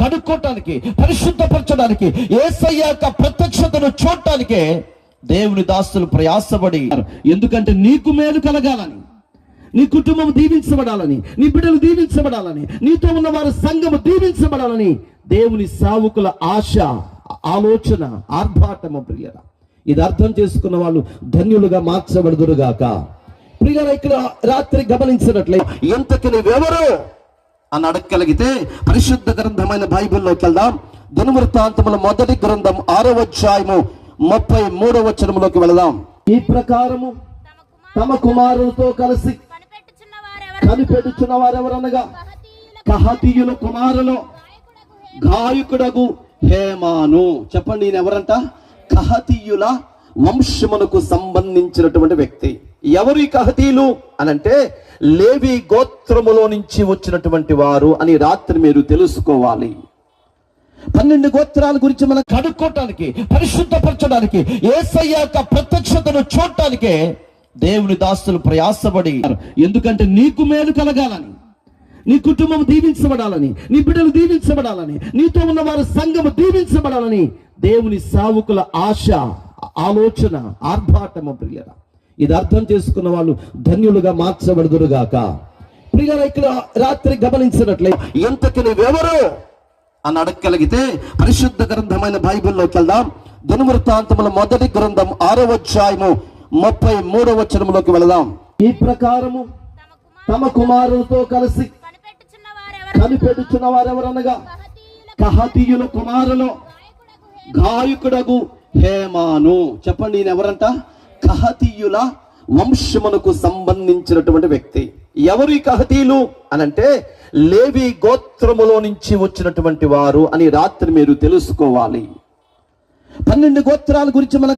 కడుక్కోవటానికి, పరిశుద్ధపరచడానికి, యేసయ్య యొక్క ప్రత్యక్షతను చూడటానికే దేవుని దాసులు ప్రయాసపడి, ఎందుకంటే నీకు మేలు కలగాలని, నీ కుటుంబం దీవించబడాలని, నీ బిడ్డలు దీవించబడాలని, నీతో ఉన్న వారి సంఘము దీవించబడాలని దేవుని సేవకుల ఆశ, ఆలోచన, ఆర్భాటము. ప్రియర, ఇది అర్థం చేసుకున్న వాళ్ళు ధన్యులుగా మార్చబడుదురుగాక. ప్రియర, ఇక్కడ రాత్రి గమనించినట్లే ఎంతకి నువ్వెవరు అని అడగగలిగితే పరిశుద్ధ గ్రంథమైన బైబిల్లోకి వెళ్దాం. దినవృత్తాంతముల మొదటి గ్రంథం 6వ అధ్యాయము 33వ వచనములోకి వెళదాం. ఈ ప్రకారము తమ కుమారులతో కలిసి కనిపెట్టుచున్న వారెవరనగా కహాతీయుల కుమారులు గాయకుడగు హేమాను. చెప్పండి, ఈయన ఎవరంట? కహాతీయుల వంశమునకు సంబంధించినటువంటి వ్యక్తి. ఎవరు ఈ కహాతీయులు అనంటే లేవి గోత్రములో నుంచి వచ్చినటువంటి వారు అని రాత్రి మీరు తెలుసుకోవాలి. 12 గోత్రాల గురించి మనం కడుక్కోవటానికి, పరిశుద్ధపరచడానికి, యేసయ్య యొక్క ప్రత్యక్షతను చూడటానికే దేవుని దాసులు ప్రయాసపడి, ఎందుకంటే నీకు మేలు కలగాలని, నీ కుటుంబం దీవించబడాలని, నీ బిడ్డలు దీవించబడాలని, నీతో ఉన్న వారి సంఘము దీవించబడాలని దేవుని సేవకుల ఆశ, ఆలోచన, ఆర్భాటము. ప్రియర, ఇది అర్థం చేసుకున్న వాళ్ళు ధన్యులుగా మార్చబడుదురుగాక. ప్రియర, ఇక్కడ రాత్రి గమనించినట్లే ఎంతకి నువ్వెవరు అని అడగగలిగితే పరిశుద్ధ గ్రంథమైన బైబిల్లోకి వెళ్దాం. దినవృత్తాంతముల మొదటి గ్రంథం 6వ అధ్యాయము 33వ వచనములోకి వెళదాం. ఈ ప్రకారము తమ కుమారులతో కలిసి కనిపెట్టుచున్న వారెవరనగా కహాతీయుల కుమారులు గాయకుడగు హేమాను. చెప్పండి, ఈయన ఎవరంట? కహాతీయుల వంశమునకు సంబంధించినటువంటి వ్యక్తి. ఎవరు ఈ కహాతీయులు అనంటే లేవి గోత్రములో నుంచి వచ్చినటువంటి వారు అని రాత్రి మీరు తెలుసుకోవాలి. 12 గోత్రాల గురించి మనం